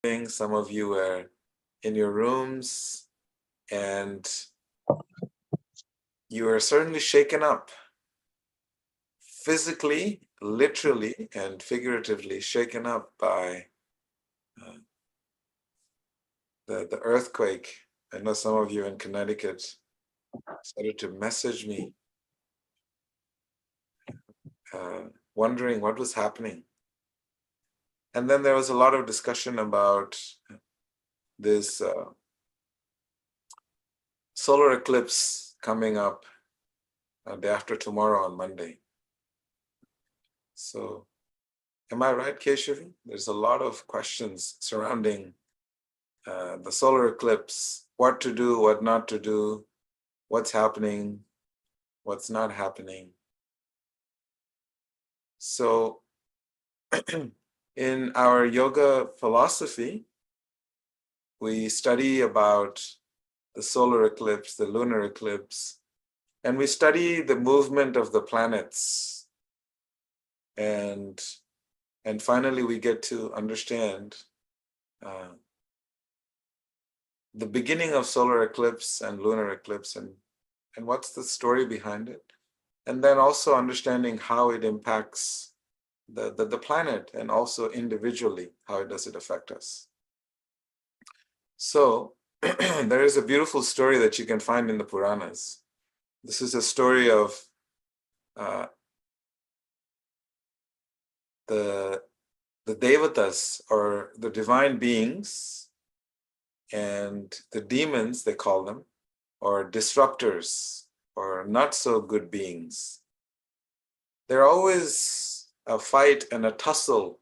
Some of you were in your rooms, and you are certainly shaken up, physically, literally, and figuratively shaken up by the earthquake. I know some of you in Connecticut started to message me, wondering what was happening. And then there was a lot of discussion about this solar eclipse coming up day after tomorrow on Monday. So, am I right, Keshavi? There's a lot of questions surrounding the solar eclipse, what to do, what not to do, what's happening, what's not happening. So, in our yoga philosophy, we study about the solar eclipse, the lunar eclipse, and we study the movement of the planets. And finally, we get to understand the beginning of solar eclipse and lunar eclipse, and what's the story behind it. And then also understanding how it impacts the planet, and also individually, how does it affect us. So there is a beautiful story that you can find in the Puranas. This is a story of the devatas, or the divine beings, and the demons, they call them, or disruptors, or not so good beings. They're always a fight and a tussle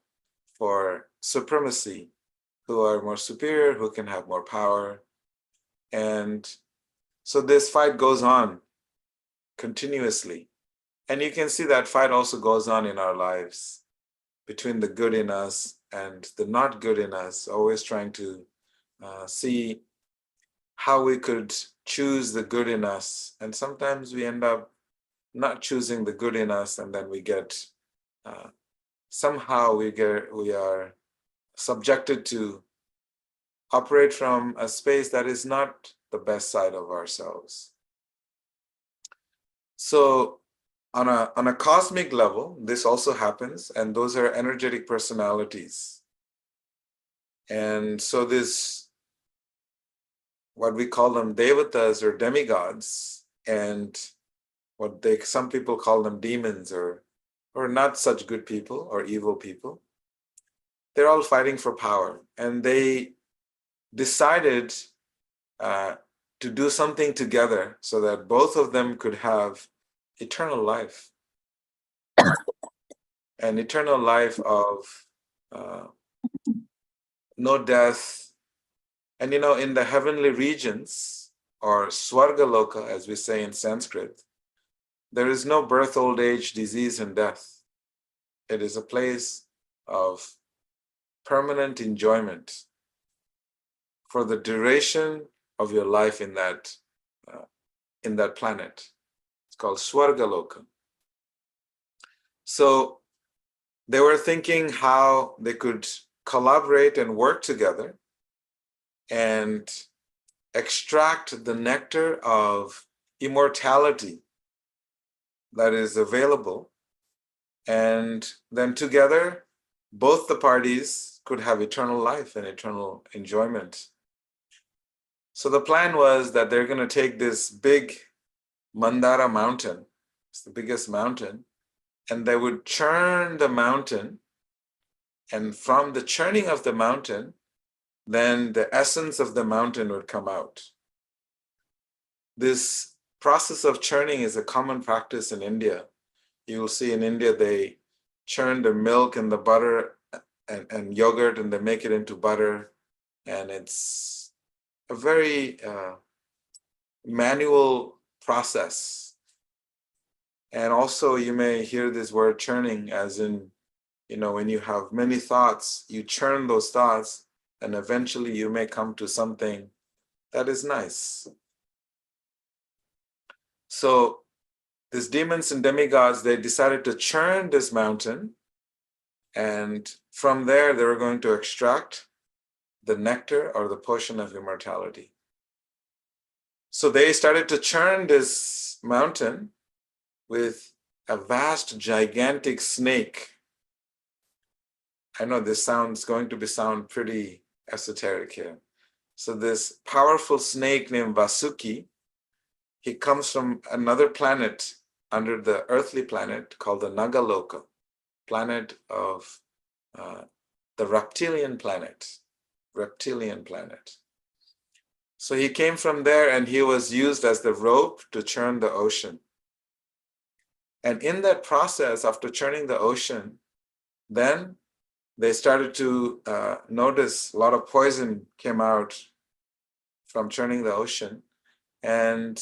for supremacy, who are more superior, who can have more power. And so this fight goes on continuously. And you can see that fight also goes on in our lives, between the good in us and the not good in us, always trying to see how we could choose the good in us. And sometimes we end up not choosing the good in us, and then we get somehow we are subjected to operate from a space that is not the best side of ourselves. So on a cosmic level, this also happens, and those are energetic personalities. And so this, what we call them devatas or demigods, and what some people call them demons, or not such good people or evil people, they're all fighting for power. And they decided to do something together so that both of them could have eternal life. An eternal life of no death. And in the heavenly regions, or Swargaloka, as we say in Sanskrit, there is no birth, old age, disease, and death. It is a place of permanent enjoyment for the duration of your life in that planet. It's called Swargaloka. So they were thinking how they could collaborate and work together and extract the nectar of immortality that is available. And then together, both the parties could have eternal life and eternal enjoyment. So the plan was that they're going to take this big Mandara mountain, it's the biggest mountain, and they would churn the mountain. And from the churning of the mountain, then the essence of the mountain would come out. This process of churning is a common practice in India. You will see in India, they churn the milk and the butter and yogurt, and they make it into butter. And it's a very manual process. And also you may hear this word churning as in, when you have many thoughts, you churn those thoughts, and eventually you may come to something that is nice. So these demons and demigods, they decided to churn this mountain, and from there they were going to extract the nectar or the potion of immortality. So they started to churn this mountain with a vast, gigantic snake. I know this going to sound pretty esoteric here. So this powerful snake named Vasuki, he comes from another planet under the earthly planet called the Nagaloka, planet of the reptilian planet. So he came from there and he was used as the rope to churn the ocean. And in that process, after churning the ocean, then they started to notice a lot of poison came out from churning the ocean. And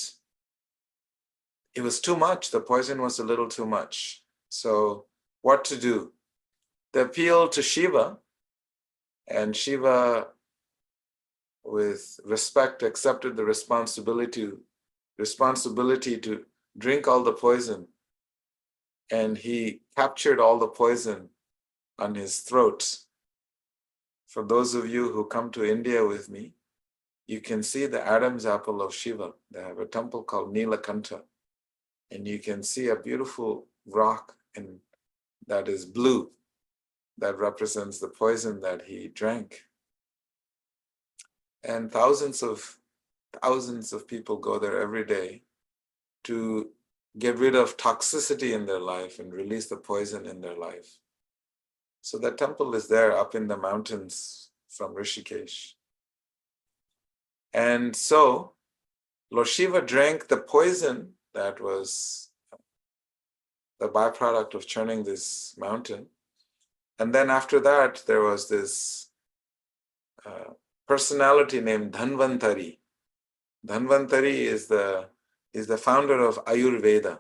it was too much. The poison was a little too much. So what to do? They appealed to Shiva, and Shiva, with respect, accepted the responsibility to drink all the poison. And he captured all the poison on his throat. For those of you who come to India with me, you can see the Adam's apple of Shiva. They have a temple called Nilakanta. And you can see a beautiful rock that is blue, that represents the poison that he drank. And thousands of people go there every day to get rid of toxicity in their life and release the poison in their life. So that temple is there up in the mountains from Rishikesh. And so Lord Shiva drank the poison that was the byproduct of churning this mountain. And then after that, there was this personality named Dhanvantari. Dhanvantari is the founder of Ayurveda.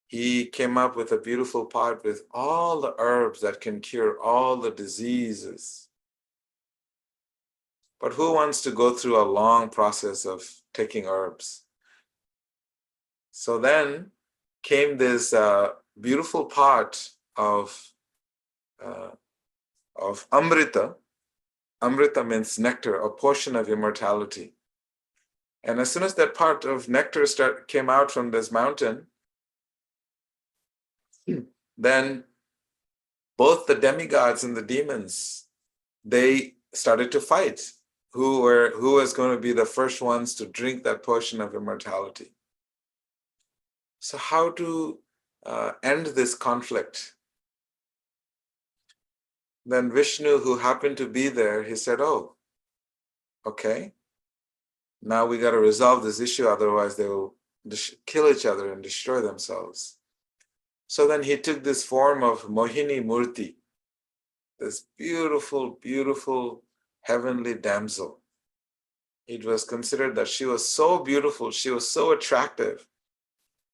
He came up with a beautiful pot with all the herbs that can cure all the diseases. But who wants to go through a long process of taking herbs? So then came this beautiful pot of Amrita. Amrita means nectar, a portion of immortality. And as soon as that part of nectar came out from this mountain, then both the demigods and the demons, they started to fight. Who was going to be the first ones to drink that portion of immortality? So how to end this conflict? Then Vishnu, who happened to be there, he said, oh, okay, now we got to resolve this issue, otherwise they will kill each other and destroy themselves. So then he took this form of Mohini Murti, this beautiful, beautiful heavenly damsel. It was considered that she was so beautiful, she was so attractive,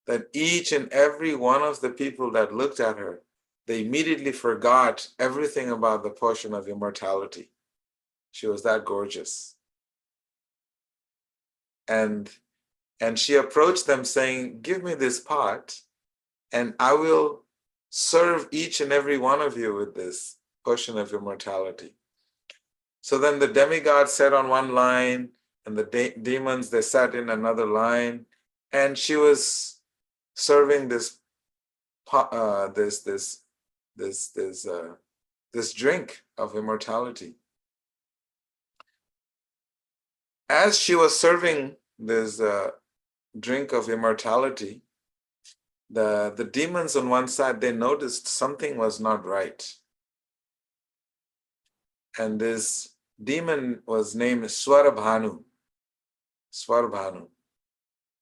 that each and every one of the people that looked at her, they immediately forgot everything about the portion of immortality. She was that gorgeous. And she approached them saying, give me this pot, and I will serve each and every one of you with this portion of immortality. So then the demigods sat on one line, and the demons, they sat in another line, and she was serving this drink of immortality. As she was serving this drink of immortality, the demons on one side, they noticed something was not right. And this demon was named Swarabhanu.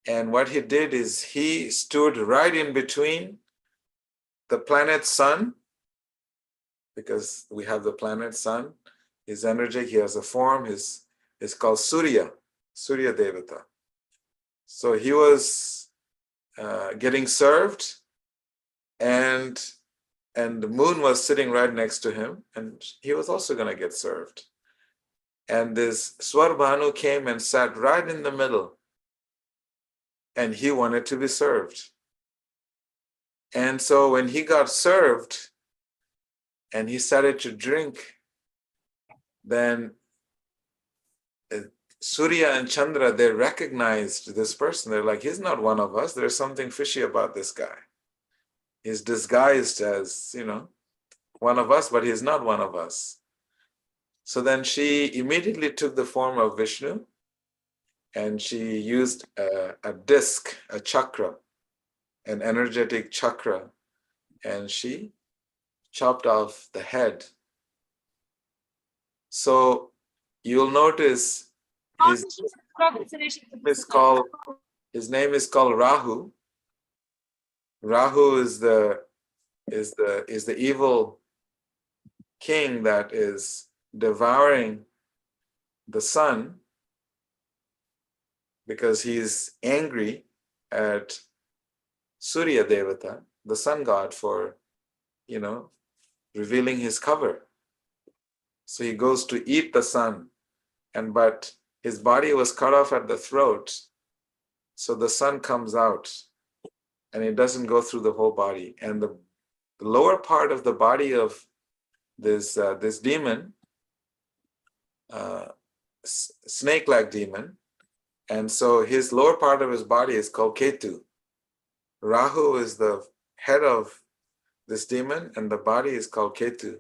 And what he did is he stood right in between the planet Sun, because we have the planet Sun. His energy, he has a form, it's called Surya Devata. So he was getting served, and the moon was sitting right next to him, and he was also going to get served. And this Swarabhanu came and sat right in the middle, and he wanted to be served. And so when he got served and he started to drink, then Surya and Chandra, they recognized this person. They're like, he's not one of us. There's something fishy about this guy. He's disguised as, one of us, but he's not one of us. So then she immediately took the form of Vishnu, and she used a disc, a chakra, an energetic chakra, and she chopped off the head. So you'll notice his name is called Rahu. Rahu is the evil king that is devouring the sun because he's angry at Surya Devata, the sun god, for revealing his cover. So he goes to eat the sun, but his body was cut off at the throat, so the sun comes out and it doesn't go through the whole body. And the lower part of the body of this demon, snake-like demon, and so his lower part of his body is called Ketu. Rahu is the head of this demon, and the body is called Ketu.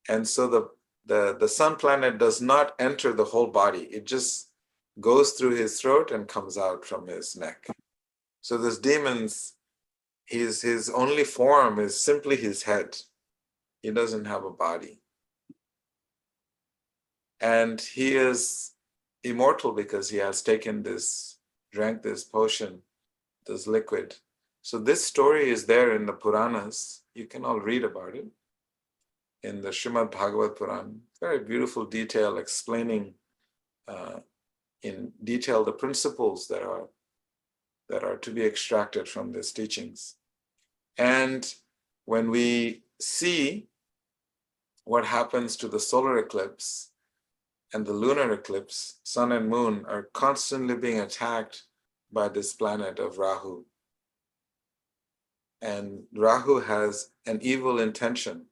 And so the sun planet does not enter the whole body. It just goes through his throat and comes out from his neck. So this demon's, his only form is simply his head. He doesn't have a body. And he is immortal because he has drank this potion, this liquid. So this story is there in the Puranas. You can all read about it in the Srimad Bhagavad Puran. Very beautiful detail explaining in detail the principles that are to be extracted from these teachings. And when we see what happens to the solar eclipse and the lunar eclipse, sun and moon are constantly being attacked by this planet of Rahu. And Rahu has an evil intention,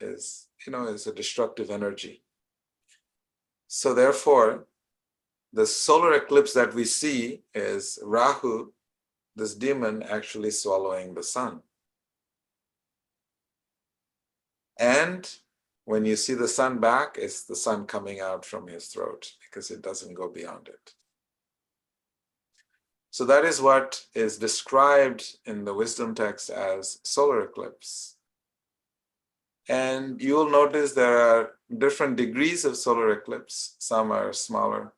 is a destructive energy. So therefore, the solar eclipse that we see is Rahu, this demon, actually swallowing the sun. And when you see the sun back, it's the sun coming out from his throat because it doesn't go beyond it. So that is what is described in the wisdom text as solar eclipse. And you will notice there are different degrees of solar eclipse. Some are smaller.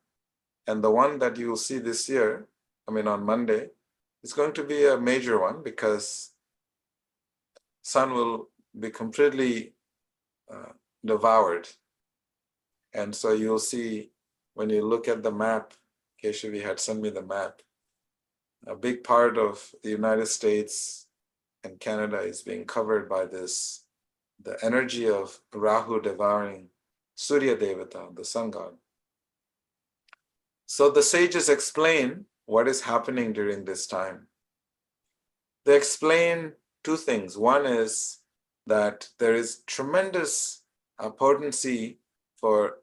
And the one that you will see this year, on Monday, is going to be a major one because sun will be completely devoured. And so you'll see, when you look at the map, Keshavi had sent me the map, a big part of the United States and Canada is being covered by the energy of Rahu devouring Surya Devata, the sun god. So the sages explain what is happening during this time. They explain two things. One is that there is tremendous potency for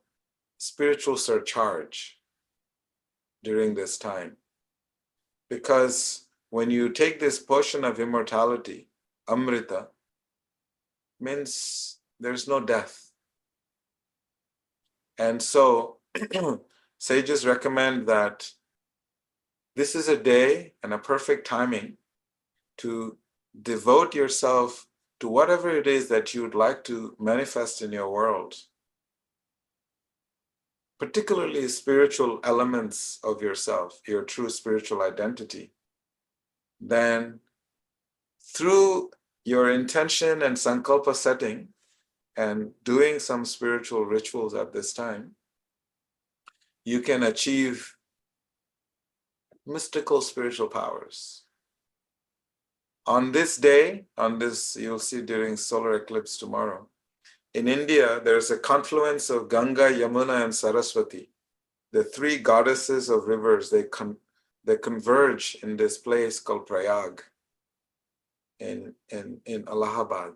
spiritual surcharge during this time. Because when you take this potion of immortality, Amrita, means there's no death. And so sages recommend that this is a day and a perfect timing to devote yourself to whatever it is that you would like to manifest in your world, particularly spiritual elements of yourself, your true spiritual identity. Then through your intention and sankalpa setting and doing some spiritual rituals at this time, you can achieve mystical spiritual powers. On this day, you'll see during solar eclipse tomorrow, in India, there's a confluence of Ganga, Yamuna, and Saraswati. The three goddesses of rivers, they converge in this place called Prayag in Allahabad.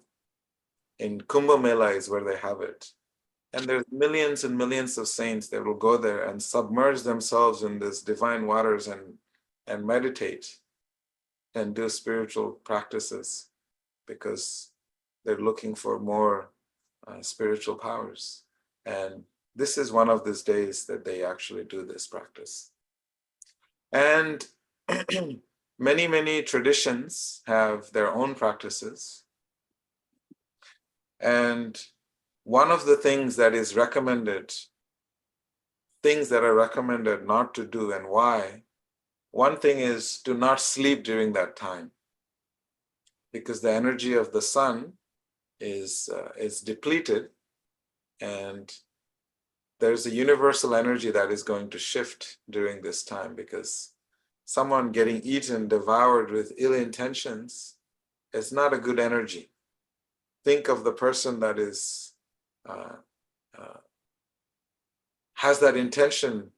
In Kumbh Mela is where they have it. And there's millions and millions of saints that will go there and submerge themselves in this divine waters and meditate and do spiritual practices because they're looking for more spiritual powers. And this is one of these days that they actually do this practice. And many, many traditions have their own practices. And one of the things that is recommended, things that are recommended not to do and why, one thing is to not sleep during that time because the energy of the sun is depleted, and there's a universal energy that is going to shift during this time because someone getting eaten, devoured with ill intentions is not a good energy. Think of the person that is has that intention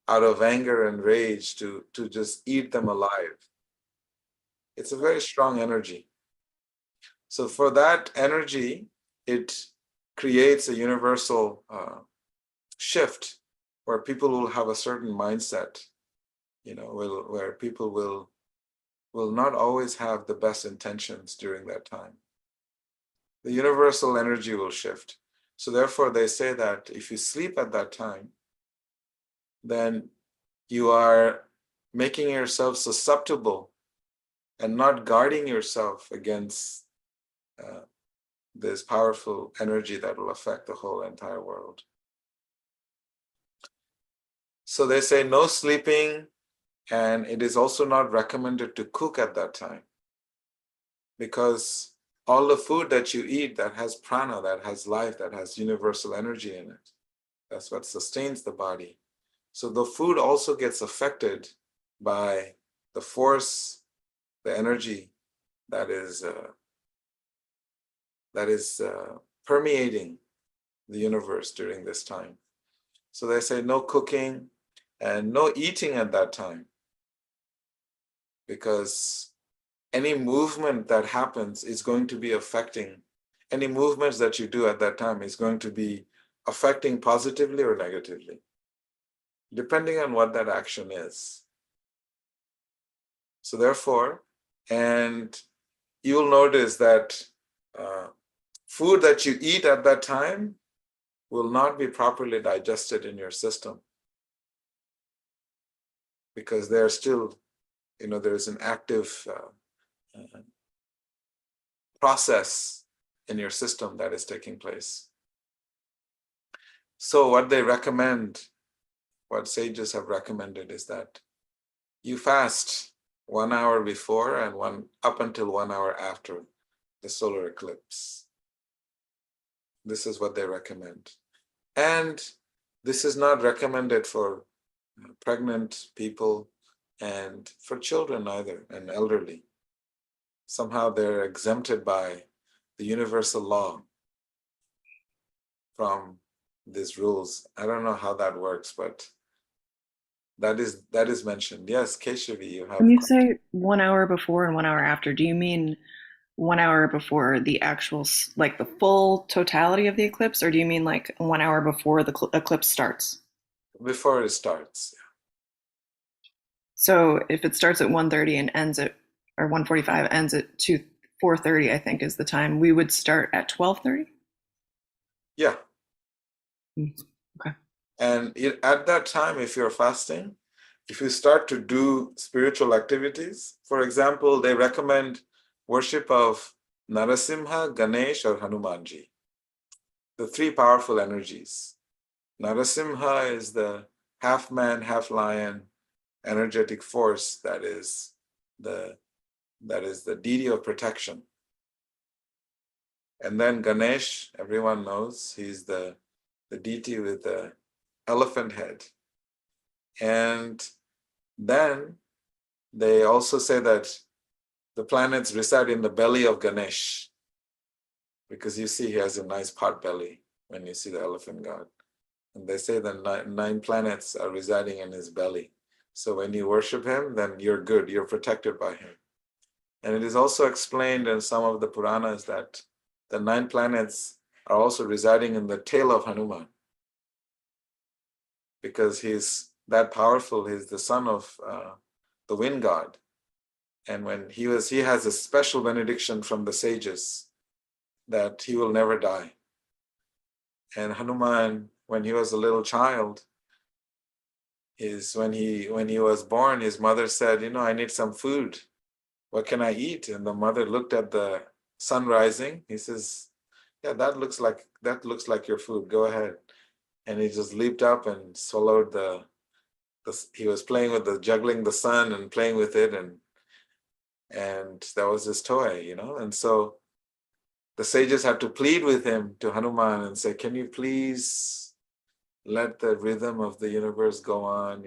out of anger and rage to just eat them alive. It's a very strong energy. So for that energy, it creates a universal shift where people will have a certain mindset, where people will not always have the best intentions during that time. The universal energy will shift. So therefore, they say that if you sleep at that time, then you are making yourself susceptible and not guarding yourself against this powerful energy that will affect the whole entire world. So they say no sleeping, and it is also not recommended to cook at that time because all the food that you eat that has prana, that has life, that has universal energy in it, that's what sustains the body. So the food also gets affected by the force, the energy that is permeating the universe during this time. So they say no cooking and no eating at that time because any movement that happens is going to be affecting, any movements that you do at that time is going to be affecting positively or negatively, depending on what that action is. So therefore, and you'll notice that food that you eat at that time will not be properly digested in your system because they're still, there's an active process in your system that is taking place. So what they recommend, what sages have recommended is that you fast 1 hour before and up until 1 hour after the solar eclipse. This is what they recommend. And this is not recommended for pregnant people and for children either, and elderly. Somehow they're exempted by the universal law from these rules. I don't know how that works, but that is mentioned. Yes, Keshavi, you have. When you say 1 hour before and 1 hour after, do you mean 1 hour before the actual, like the full totality of the eclipse, or do you mean like 1 hour before the eclipse starts? Before it starts. So if it starts at 1:30 and ends at, or 1:45, ends at 4:30, I think is the time, we would start at 12:30? Yeah. Okay. And at that time, if you're fasting, if you start to do spiritual activities, for example, they recommend worship of Narsimha, Ganesh, or Hanumanji, the three powerful energies. Narsimha is the half man, half lion energetic force that is the deity of protection. And then Ganesh, everyone knows, he's the deity with the elephant head. And then they also say that the planets reside in the belly of Ganesh, because you see he has a nice pot belly when you see the elephant god. And they say the nine planets are residing in his belly. So when you worship him, then you're good, you're protected by him. And it is also explained in some of the Puranas that the 9 planets are also residing in the tail of Hanuman, because he's that powerful. He's the son of the wind god. And when he has a special benediction from the sages that he will never die. And Hanuman, when he was a little child, when he was born, his mother said, I need some food. What can I eat? And the mother looked at the sun rising. He says, yeah, that looks like your food. Go ahead. And he just leaped up and swallowed he was playing with juggling the sun and playing with it, and that was his toy, And so the sages had to plead with him to Hanuman and say, can you please let the rhythm of the universe go on,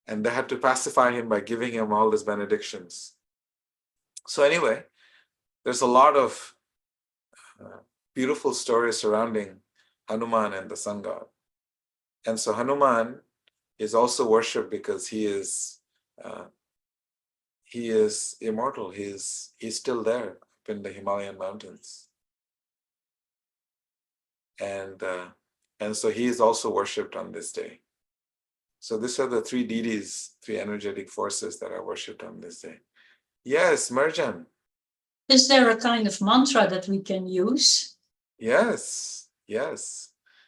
and they had to pacify him by giving him all these benedictions. So anyway, there's a lot of beautiful stories surrounding Hanuman and the sun god. And so Hanuman is also worshipped because he is immortal. He's still there up in the Himalayan mountains. And so he is also worshipped on this day. So these are the three deities, three energetic forces that are worshipped on this day. Yes, Merjan. Is there a kind of mantra that we can use? Yes.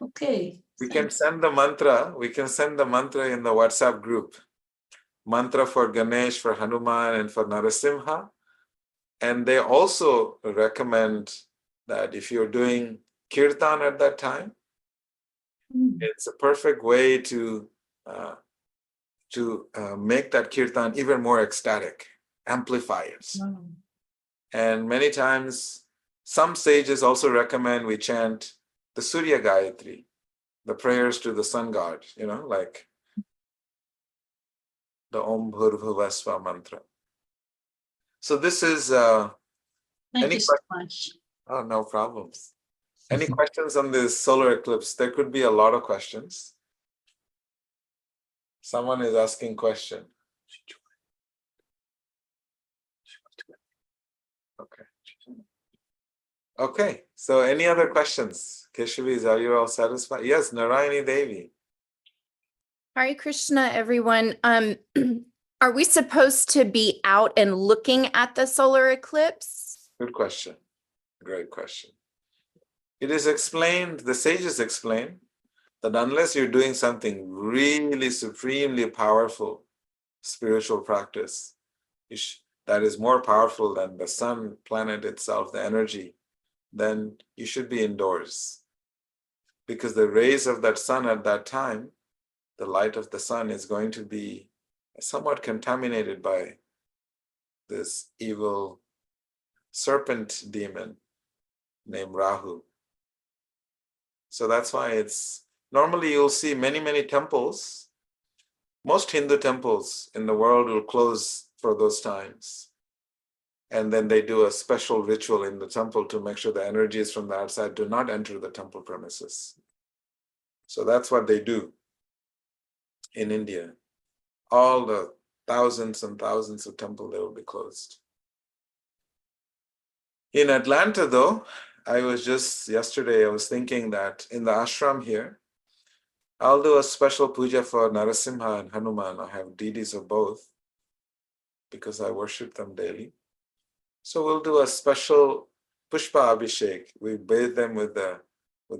Okay. We can send the mantra. We can send the mantra in the WhatsApp group. Mantra for Ganesh, for Hanuman, and for Narsimha. And they also recommend that if you're doing kirtan at that time, it's a perfect way to make that kirtan even more ecstatic, amplify it. And many times, some sages also recommend we chant the Surya Gayatri, the prayers to the sun god, like the Om Bhurvhuvasva mantra. So this is Thank you so much. Oh, no problems. Any questions on this solar eclipse? There could be a lot of questions. Someone is asking question. Okay. So any other questions? Keshavis, are you all satisfied? Yes, Narayani Devi. Hare Krishna, everyone. Are we supposed to be out and looking at the solar eclipse? Good question. Great question. It is explained, the sages explain, that unless you're doing something really supremely powerful spiritual practice, that is more powerful than the sun, planet itself, the energy, then you should be indoors. Because the rays of that sun at that time, the light of the sun is going to be somewhat contaminated by this evil serpent demon named Rahu. So that's why normally you'll see many, many temples. Most Hindu temples in the world will close for those times. And then they do a special ritual in the temple to make sure the energies from the outside do not enter the temple premises. So that's what they do in India. All the thousands and thousands of temples, they will be closed. In Atlanta, though, yesterday, I was thinking that in the ashram here, I'll do a special puja for Narsimha and Hanuman. I have deities of both because I worship them daily. So we'll do a special pushpa abhishek. We bathe them with the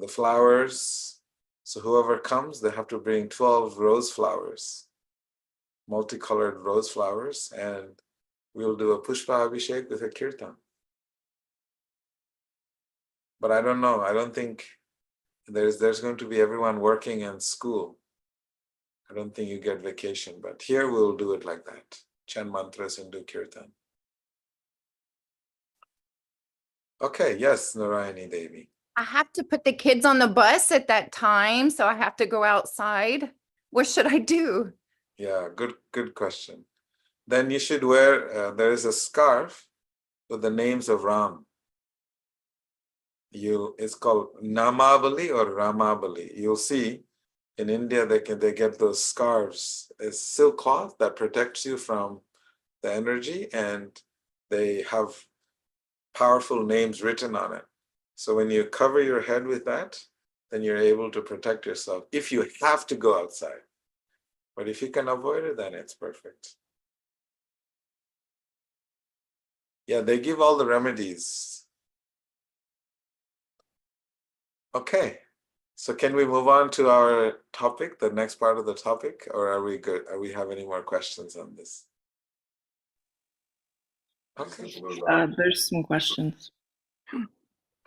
flowers. So whoever comes, they have to bring 12 rose flowers, multicolored rose flowers, and we'll do a pushpa abhishek with a kirtan. But I don't know. I don't think there's going to be everyone working in school. I don't think you get vacation, but here we'll do it like that. Chant mantras and do kirtan. Okay, yes, Narayani Devi. I have to put the kids on the bus at that time, so I have to go outside. What should I do? Yeah, good question. Then you should wear, there is a scarf with the names of Ram. It's called Namabali or Ramabali. You'll see in India they get those scarves. It's silk cloth that protects you from the energy, and they have powerful names written on it. So when you cover your head with that, then you're able to protect yourself if you have to go outside. But if you can avoid it, then it's perfect. Yeah, they give all the remedies. Okay. So can we move on to our topic, the next part of the topic, or are we good? Are we have any more questions on this? Okay. There's some questions.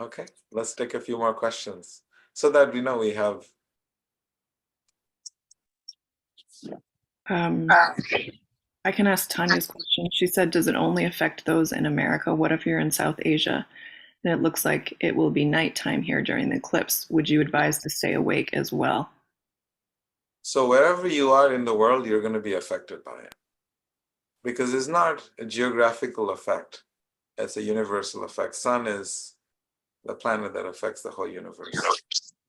Okay, let's take a few more questions so that we know we have. I can ask Tanya's question. She said, does it only affect those in America? What if you're in South Asia and it looks like it will be nighttime here during the eclipse? Would you advise to stay awake as well? So wherever you are in the world, you're going to be affected by it. Because it's not a geographical effect. It's a universal effect. Sun is the planet that affects the whole universe.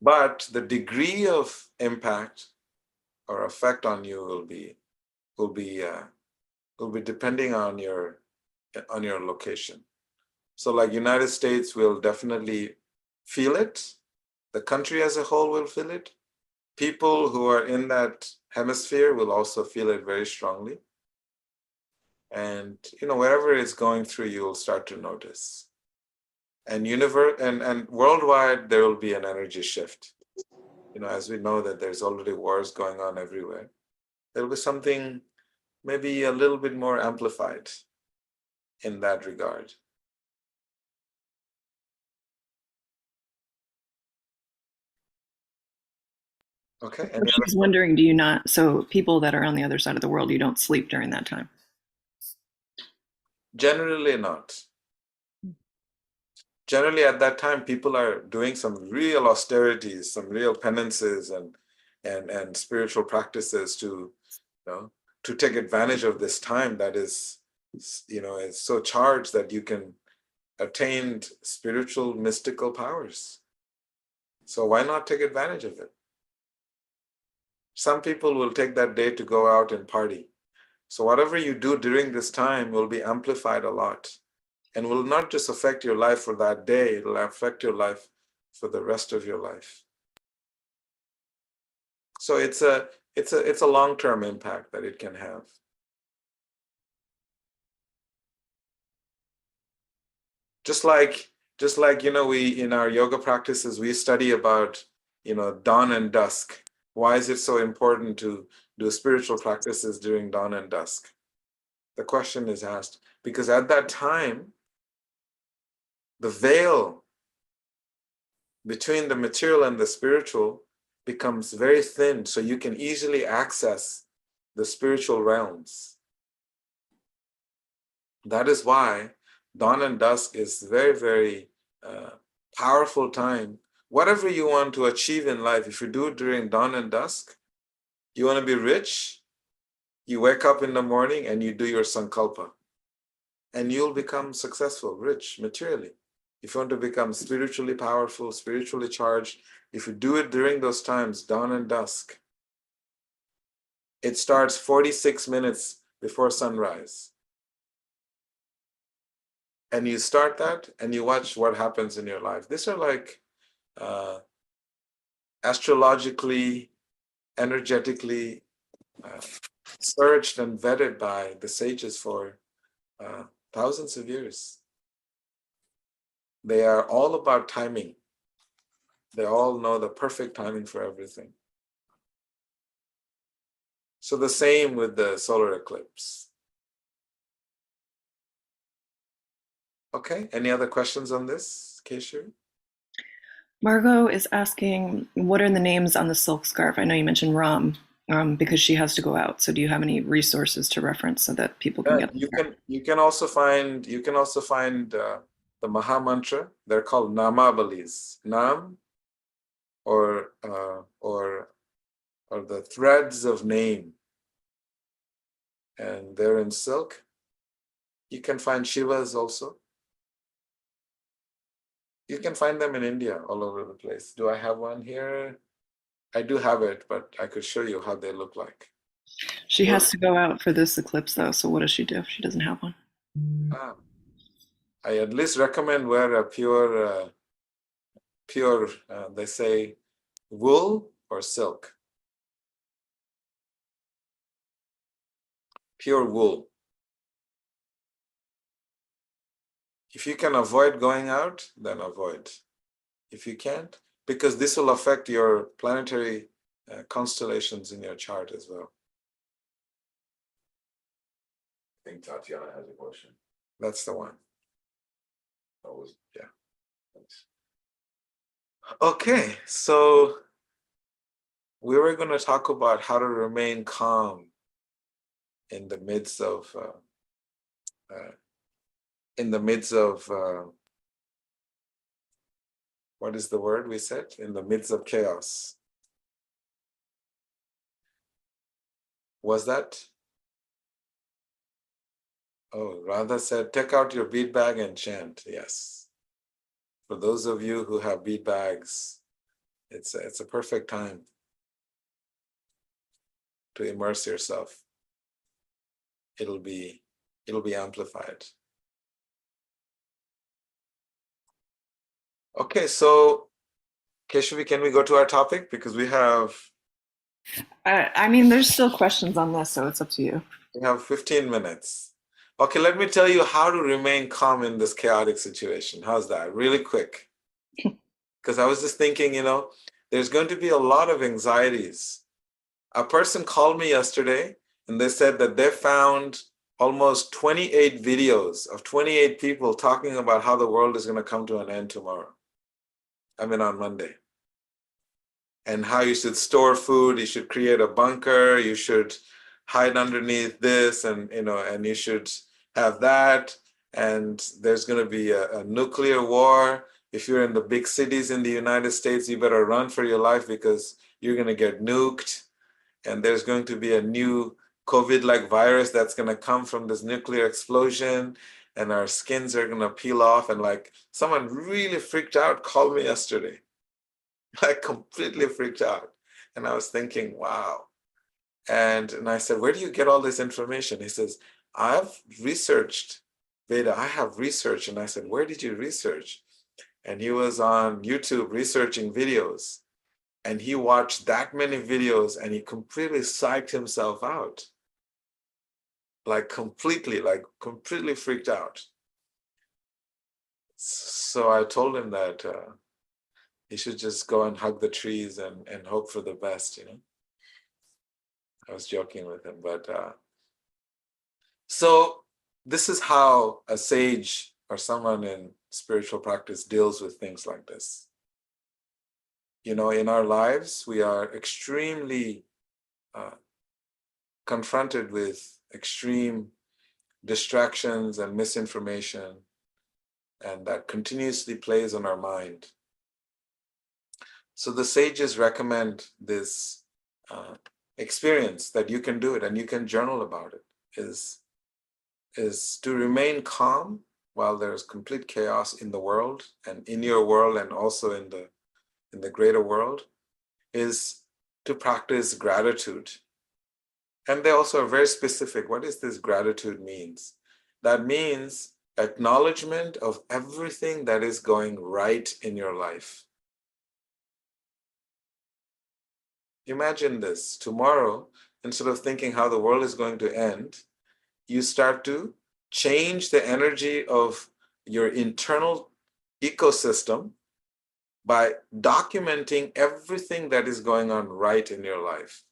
But the degree of impact or effect on you will be depending on your location. So like United States will definitely feel it. The country as a whole will feel it. People who are in that hemisphere will also feel it very strongly. And wherever it's going through, you will start to notice. And and worldwide, there will be an energy shift. As we know that there's already wars going on everywhere. There will be something maybe a little bit more amplified in that regard. Okay. So she's wondering, do you not, so people that are on the other side of the world, you don't sleep during that time? Generally not. Generally at that time, people are doing some real austerities, some real penances and spiritual practices to take advantage of this time that is, it's so charged that you can attain spiritual mystical powers. So why not take advantage of it? Some people will take that day to go out and party. So whatever you do during this time will be amplified a lot and will not just affect your life for that day, it'll affect your life for the rest of your life. So it's a long-term impact that it can have. Just like we in our yoga practices, we study about dawn and dusk. Why is it so important to do spiritual practices during dawn and dusk? The question is asked because at that time, the veil between the material and the spiritual becomes very thin, so you can easily access the spiritual realms. That is why dawn and dusk is very, very powerful time. Whatever you want to achieve in life, if you do it during dawn and dusk, you want to be rich, you wake up in the morning and you do your sankalpa. And you'll become successful, rich, materially. If you want to become spiritually powerful, spiritually charged, if you do it during those times, dawn and dusk, it starts 46 minutes before sunrise. And you start that and you watch what happens in your life. These are like astrologically, energetically searched and vetted by the sages for thousands of years. They are all about timing. They all know the perfect timing for everything. So the same with the solar eclipse. Okay, any other questions on this, Keshu? Margot is asking, what are the names on the silk scarf? I know you mentioned Ram, because she has to go out. So do you have any resources to reference so that people can get them? You can also find the Maha Mantra. They're called Namabalis. Nam or the threads of name. And they're in silk. You can find Shivas also. You can find them in India all over the place. Do I have one here? I do have it, but I could show you how they look like. She has to go out for this eclipse though, so what does she do if she doesn't have one? I at least recommend wear a pure pure, they say, wool or silk? Pure wool. If you can avoid going out, then avoid. If you can't, because this will affect your planetary constellations in your chart as well. I think Tatiana has a question. That's the one. That was, Yeah. thanks. Okay, so we were going to talk about how to remain calm in the midst of what is the word we said? In the midst of chaos. Was that? Oh, Radha said, take out your bead bag and chant. Yes. For those of you who have bead bags, it's a perfect time to immerse yourself. It'll be amplified. Okay, so Keshavi, can we go to our topic? Because we have I mean, there's still questions on this, so it's up to you. 15 minutes. Okay, let me tell you how to remain calm in this chaotic situation. How's that? Really quick. Because I was just thinking, there's going to be a lot of anxieties. A person called me yesterday and they said that they found almost 28 videos of 28 people talking about how the world is going to come to an end tomorrow. I mean, on Monday. And how you should store food, you should create a bunker, you should hide underneath this, and and you should have that. And there's going to be a nuclear war. If you're in the big cities in the United States, you better run for your life because you're going to get nuked. And there's going to be a new COVID-like virus that's going to come from this nuclear explosion, and our skins are going to peel off. And like someone really freaked out, called me yesterday. Like completely freaked out. And I was thinking, wow. And I said, where do you get all this information? He says, I've researched Veda. I have researched. And I said, where did you research? And he was on YouTube researching videos. And he watched that many videos and he completely psyched himself out. Like completely freaked out. So I told him that he should just go and hug the trees and hope for the best, I was joking with him, but so this is how a sage or someone in spiritual practice deals with things like this. In our lives, we are extremely confronted with extreme distractions and misinformation, and that continuously plays on our mind. So the sages recommend this experience that you can do it and you can journal about it, is to remain calm while there's complete chaos in the world and in your world and also in the greater world, is to practice gratitude. And they also are very specific. What does this gratitude means? That means acknowledgement of everything that is going right in your life. Imagine this. Tomorrow, instead of thinking how the world is going to end, you start to change the energy of your internal ecosystem by documenting everything that is going on right in your life.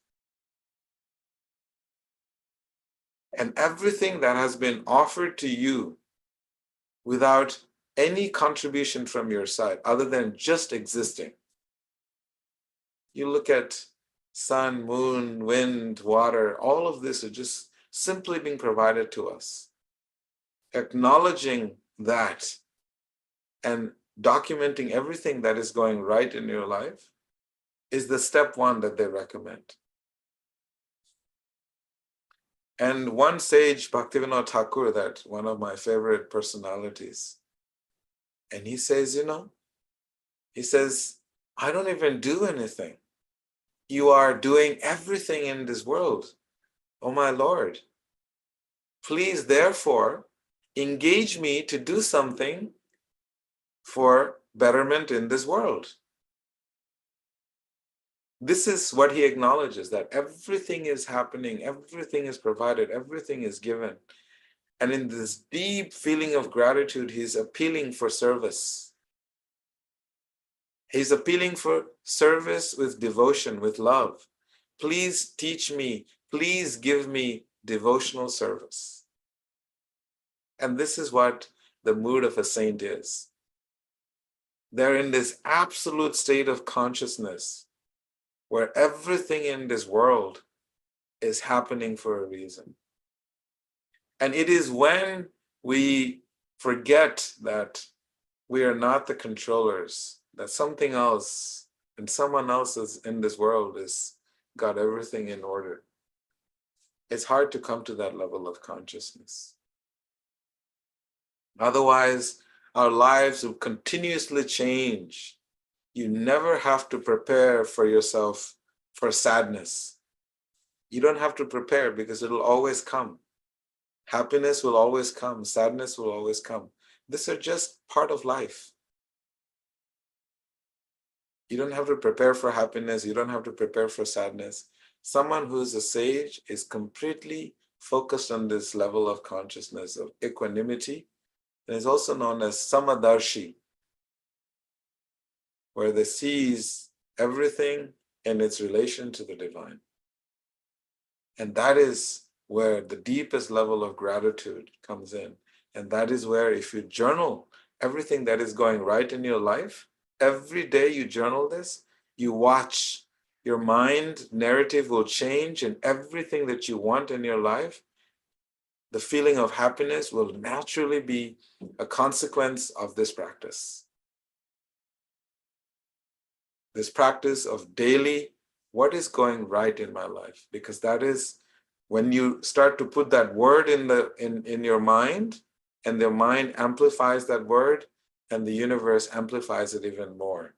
And everything that has been offered to you without any contribution from your side other than just existing. You look at sun, moon, wind, water, all of this are just simply being provided to us. Acknowledging that and documenting everything that is going right in your life is the step one that they recommend. And one sage, Bhaktivinoda Thakur, that one of my favorite personalities, and he says, I don't even do anything. You are doing everything in this world. Oh my Lord, please therefore engage me to do something for betterment in this world. This is what he acknowledges, that everything is happening, everything is provided, everything is given. And in this deep feeling of gratitude, he's appealing for service. He's appealing for service with devotion, with love. Please teach me, please give me devotional service. And this is what the mood of a saint is. They're in this absolute state of consciousness where everything in this world is happening for a reason. And it is when we forget that we are not the controllers, that something else and someone else is in this world is got everything in order. It's hard to come to that level of consciousness. Otherwise, our lives will continuously change. You never have to prepare for yourself for sadness. You don't have to prepare because it'll always come. Happiness will always come. Sadness will always come. These are just part of life. You don't have to prepare for happiness. You don't have to prepare for sadness. Someone who is a sage is completely focused on this level of consciousness of equanimity. And is also known as Samadarshi, where they sees everything in its relation to the divine. And that is where the deepest level of gratitude comes in. And that is where, if you journal everything that is going right in your life, every day you journal this, you watch your mind narrative will change, and everything that you want in your life, the feeling of happiness will naturally be a consequence of this practice. This practice of daily, what is going right in my life? Because that is when you start to put that word in your mind, and the mind amplifies that word, and the universe amplifies it even more.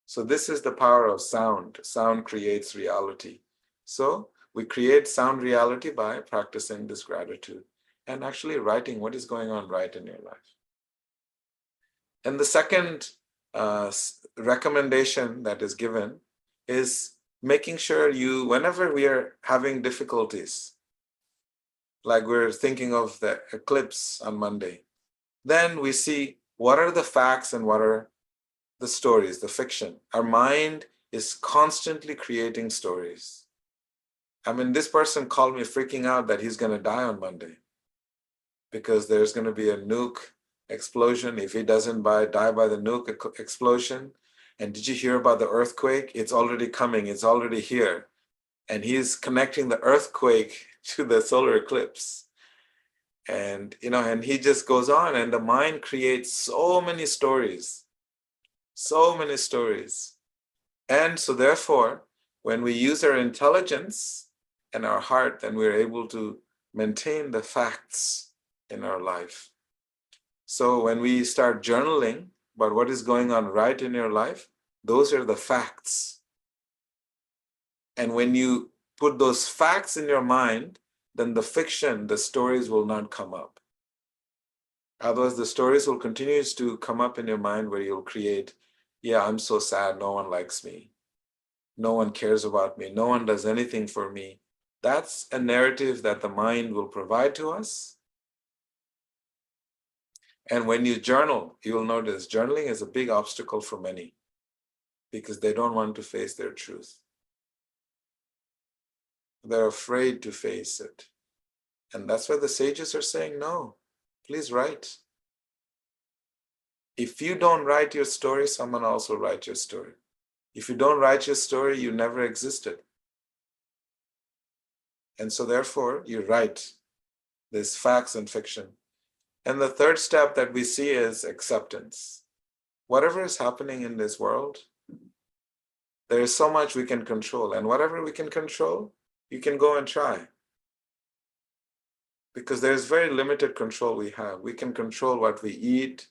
So this is the power of sound. Sound creates reality. So we create sound reality by practicing this gratitude and actually writing what is going on right in your life. And the second recommendation that is given is making sure you, whenever we are having difficulties, like we're thinking of the eclipse on Monday, then we see what are the facts and what are the stories, the fiction. Our mind is constantly creating stories. I mean, this person called me freaking out that he's going to die on Monday because there's going to be a nuke explosion if he doesn't die by the nuke explosion. And did you hear about the earthquake? It's already coming. It's already here. And he's connecting the earthquake to the solar eclipse. And, and he just goes on, and the mind creates so many stories. So many stories. And so therefore, when we use our intelligence and our heart, then we're able to maintain the facts in our life. So when we start journaling about what is going on right in your life, those are the facts. And when you put those facts in your mind, then the fiction, the stories will not come up. Otherwise, the stories will continue to come up in your mind where you'll create, yeah, I'm so sad, no one likes me. No one cares about me. No one does anything for me. That's a narrative that the mind will provide to us. And when you journal, you will notice journaling is a big obstacle for many because they don't want to face their truth. They're afraid to face it. And that's why the sages are saying, no, please write. If you don't write your story, someone else will write your story. If you don't write your story, you never existed. And so therefore, you write this facts and fiction. And the third step that we see is acceptance. Whatever is happening in this world, there is so much we can control. And whatever we can control, you can go and try. Because there's very limited control we have. We can control what we eat,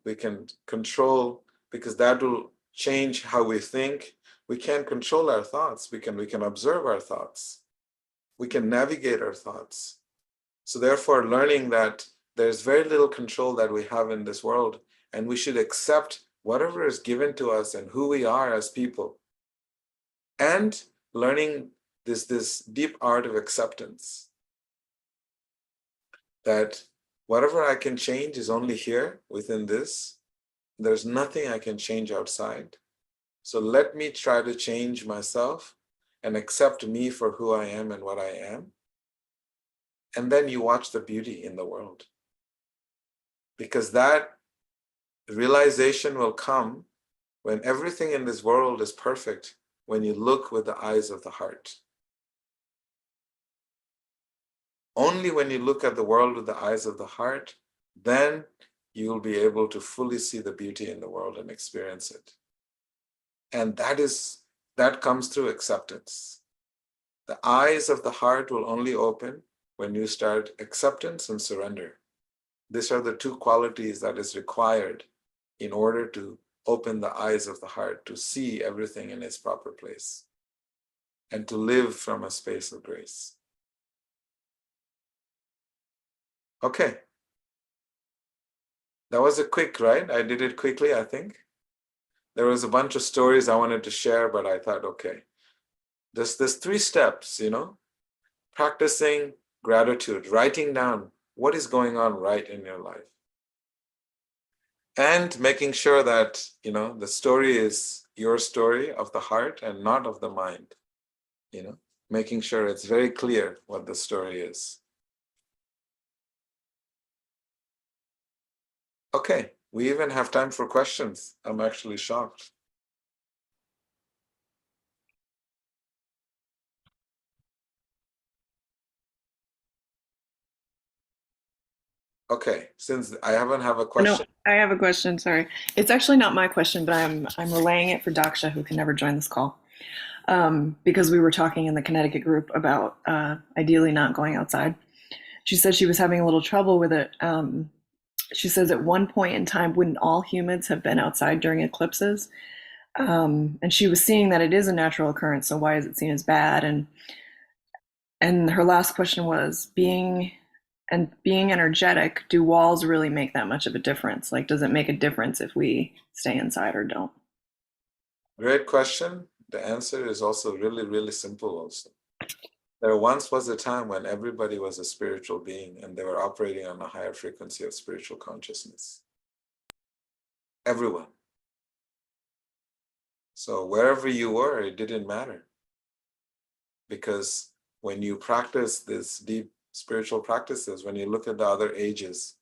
we can control, because that will change how we think. We can't control our thoughts. We can observe our thoughts. We can navigate our thoughts. So therefore, learning that there's very little control that we have in this world, and we should accept whatever is given to us and who we are as people. And learning this deep art of acceptance, that whatever I can change is only here within this. There's nothing I can change outside. So let me try to change myself and accept me for who I am and what I am. And then you watch the beauty in the world. Because that realization will come when everything in this world is perfect, when you look with the eyes of the heart. Only when you look at the world with the eyes of the heart, then you will be able to fully see the beauty in the world and experience it. And that comes through acceptance. The eyes of the heart will only open when you start acceptance and surrender. These are the two qualities that is required in order to open the eyes of the heart, to see everything in its proper place, and to live from a space of grace. Okay. That was a quick, right? I did it quickly, I think. There was a bunch of stories I wanted to share, but I thought, okay, there's 3 steps, practicing gratitude, writing down what is going on right in your life, and making sure that, the story is your story of the heart and not of the mind, making sure it's very clear what the story is. Okay, we even have time for questions. I'm actually shocked. Okay, since I haven't have a question. No, I have a question. Sorry, it's actually not my question, but I'm relaying it for Daksha, who can never join this call, because we were talking in the Connecticut group about ideally not going outside. She said she was having a little trouble with it. She says at one point in time, wouldn't all humans have been outside during eclipses? And she was seeing that it is a natural occurrence, so why is it seen as bad? And her last question was, being energetic, do walls really make that much of a difference? Like, does it make a difference if we stay inside or don't? Great question. The answer is also really, really simple also. There once was a time when everybody was a spiritual being and they were operating on a higher frequency of spiritual consciousness. Everyone. So wherever you were, it didn't matter. Because when you practice this deep spiritual practices, when you look at the other ages,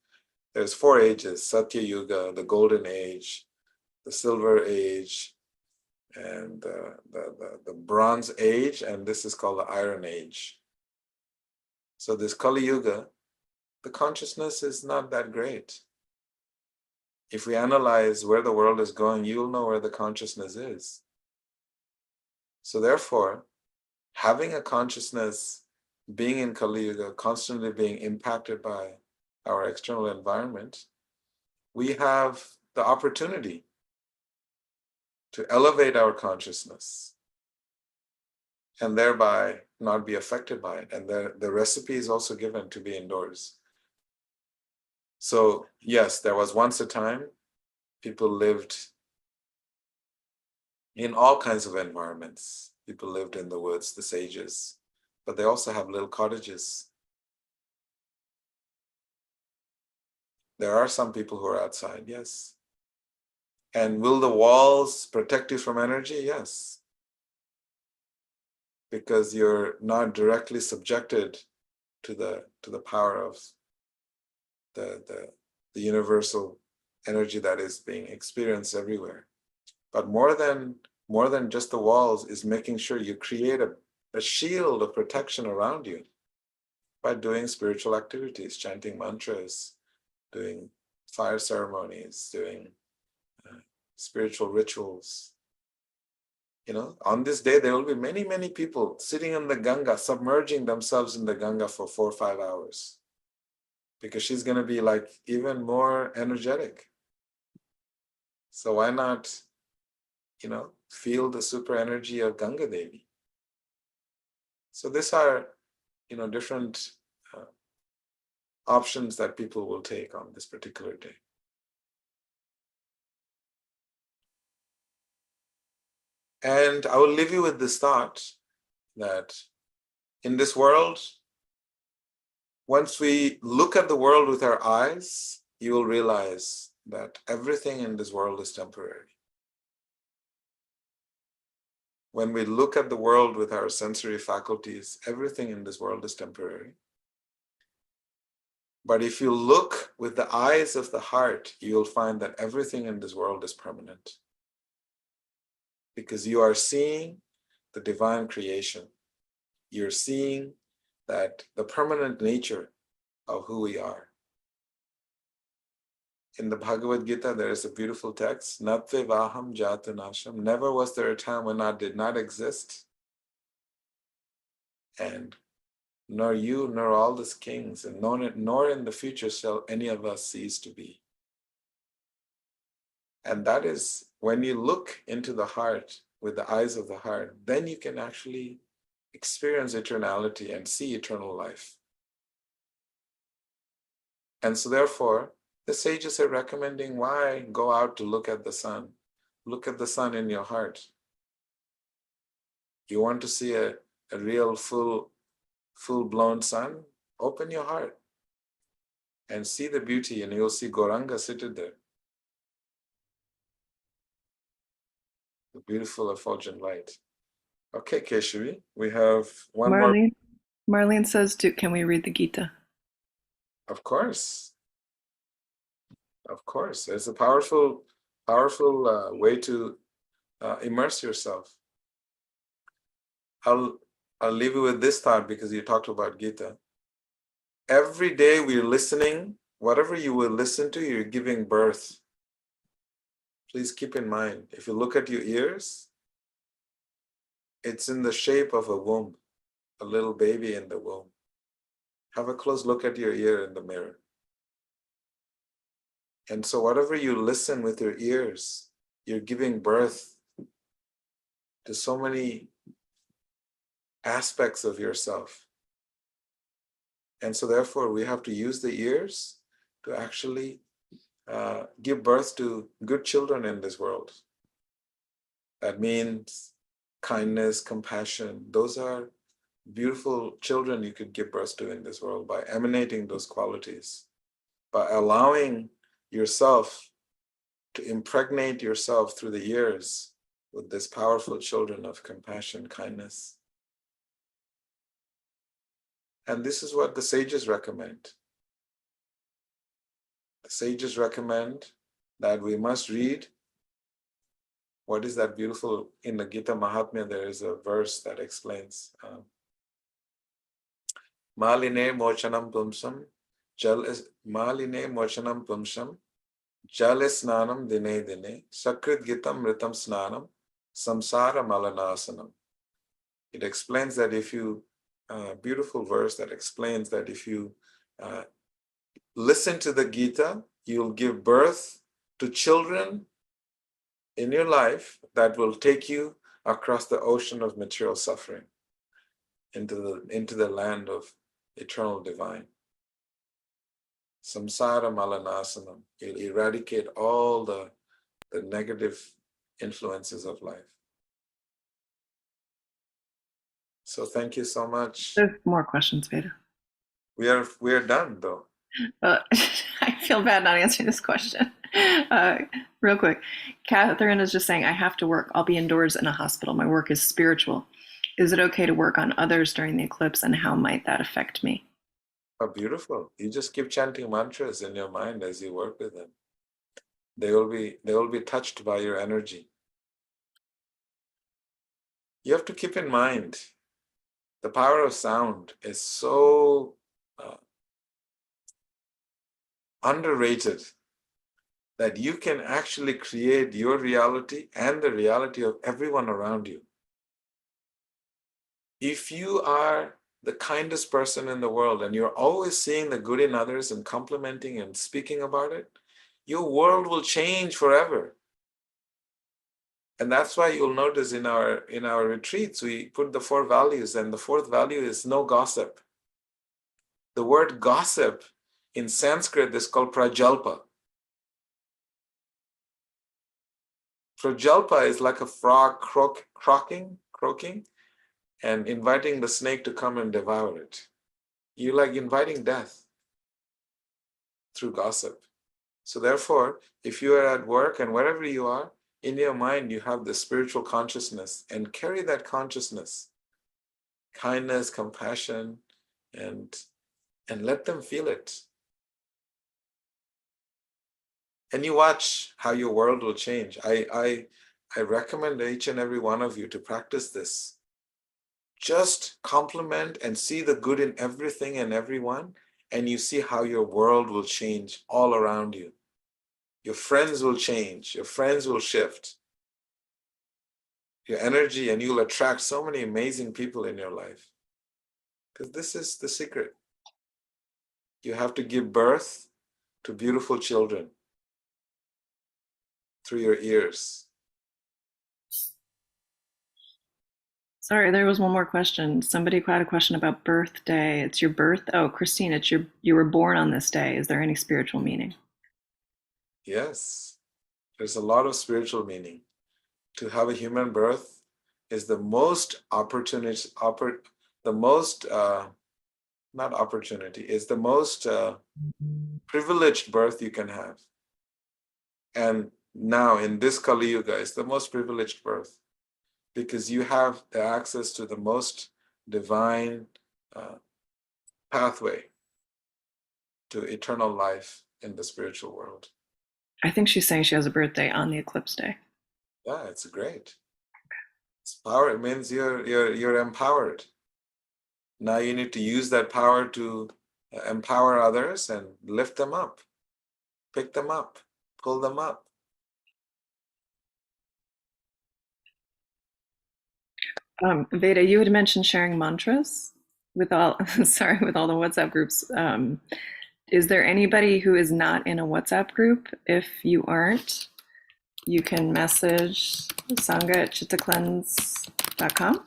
there's 4 ages: Satya Yuga, the Golden Age, the Silver Age, and the Bronze Age, and this is called the Iron Age. So this Kali Yuga, the consciousness is not that great. If we analyze where the world is going, you'll know where the consciousness is. So therefore, having a consciousness, being in Kali Yuga, constantly being impacted by our external environment, we have the opportunity to elevate our consciousness and thereby not be affected by it. And the recipe is also given to be indoors. So yes, there was once a time people lived in all kinds of environments. People lived in the woods, the sages, but they also have little cottages. There are some people who are outside, yes. And will the walls protect you from energy? Yes. Because you're not directly subjected to the power of the universal energy that is being experienced everywhere. But more than just the walls is making sure you create a shield of protection around you by doing spiritual activities, chanting mantras, doing fire ceremonies, doing spiritual rituals. On this day, there will be many, many people sitting in the Ganga, submerging themselves in the Ganga for 4 or 5 hours, because she's going to be like even more energetic. So why not, feel the super energy of Ganga Devi? So these are, different options that people will take on this particular day. And I will leave you with this thought that in this world, once we look at the world with our eyes, you will realize that everything in this world is temporary. When we look at the world with our sensory faculties, everything in this world is temporary. But if you look with the eyes of the heart, you'll find that everything in this world is permanent. Because you are seeing the divine creation. You're seeing that the permanent nature of who we are. In the Bhagavad Gita, there is a beautiful text, Natve Vaham Jatu Nasham. Never was there a time when I did not exist. And nor you, nor all these kings, and nor in the future shall any of us cease to be. And that is when you look into the heart with the eyes of the heart, then you can actually experience eternality and see eternal life. And so therefore, the sages are recommending why go out to look at the sun. Look at the sun in your heart. You want to see a real full-blown sun? Open your heart and see the beauty, and you'll see Gauranga seated there. The beautiful effulgent light. Okay, Keshavi, we have one more. Marlene says, can we read the Gita? Of course. Of course. It's a powerful way to immerse yourself. I'll leave you with this thought because you talked about Gita. Every day we're listening, whatever you will listen to, you're giving birth. Please keep in mind, if you look at your ears, it's in the shape of a womb, a little baby in the womb. Have a close look at your ear in the mirror. And so whatever you listen with your ears, you're giving birth to so many aspects of yourself. And so therefore we have to use the ears to actually give birth to good children in this world. That means kindness, compassion. Those are beautiful children you could give birth to in this world by emanating those qualities, by allowing yourself to impregnate yourself through the years with this powerful children of compassion, kindness. And this is what the sages recommend. The sages recommend that we must read. What is that beautiful, in the Gita Mahatmya, there is a verse that explains Maline mochanam pumsam, Maline mochanam pumsam, Jale snanam dine dine, Sakrit gitam ritam snanam, samsara malanasanam. It explains that if you, beautiful verse that explains that if you listen to the Gita, you'll give birth to children in your life that will take you across the ocean of material suffering into the land of eternal divine. Samsara malanasanam. You'll eradicate all the negative influences of life. So thank you so much. There's more questions, Veda. We are done though. I feel bad not answering this question. Real quick, Catherine is just saying, I have to work. I'll be indoors in a hospital. My work is spiritual. Is it okay to work on others during the eclipse, and how might that affect me? Oh, beautiful. You just keep chanting mantras in your mind as you work with them. They will be touched by your energy. You have to keep in mind, the power of sound is so underrated that you can actually create your reality and the reality of everyone around you. If you are the kindest person in the world and you're always seeing the good in others and complimenting and speaking about it, your world will change forever. And that's why you'll notice in our retreats, we put the 4 values, and the 4th value is no gossip. The word gossip In Sanskrit, this is called prajalpa. Prajalpa is like a frog croaking, and inviting the snake to come and devour it. You like inviting death through gossip. So therefore, if you are at work and wherever you are, in your mind you have the spiritual consciousness, and carry that consciousness, kindness, compassion, and let them feel it. And you watch how your world will change. I recommend each and every one of you to practice this. Just compliment and see the good in everything and everyone, and you see how your world will change all around you. Your friends will change, your friends will shift. Your energy, and you'll attract so many amazing people in your life. Because this is the secret. You have to give birth to beautiful children through your ears. Sorry, there was one more question. Somebody had a question about birthday. It's your birth. Oh, Christine, it's you were born on this day. Is there any spiritual meaning? Yes, there's a lot of spiritual meaning. To have a human birth is the most privileged birth you can have. And now in this Kali Yuga, it's the most privileged birth, because you have the access to the most divine pathway to eternal life in the spiritual world. I think she's saying she has a birthday on the eclipse day. Yeah, it's great. It's power. It means you're empowered. Now you need to use that power to empower others and lift them up, pick them up, pull them up. Veda, you had mentioned sharing mantras with all with all the WhatsApp groups. Is there anybody who is not in a WhatsApp group? If you aren't, you can message sangha@chittacleanse.com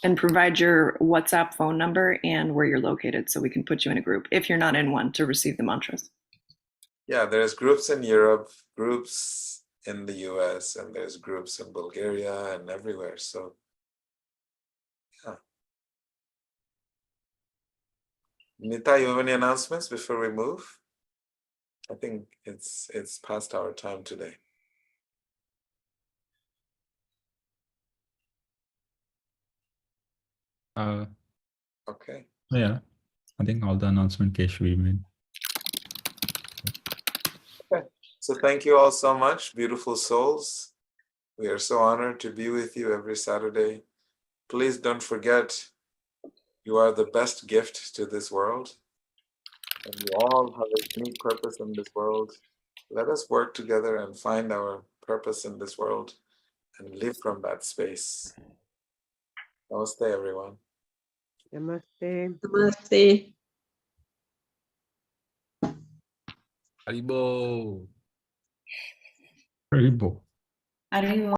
and provide your WhatsApp phone number and where you're located so we can put you in a group if you're not in one to receive the mantras. Yeah, there's groups in Europe, groups in the US, and there's groups in Bulgaria and everywhere. So, yeah. Nita, you have any announcements before we move? I think it's past our time today. Okay. Yeah, I think all the announcement Keshvi made. Okay. So thank you all so much, beautiful souls. We are so honored to be with you every Saturday. Please don't forget, you are the best gift to this world. And we all have a unique purpose in this world. Let us work together and find our purpose in this world and live from that space. Namaste, everyone. Namaste. Namaste. Haribo. Haribo. Haribo.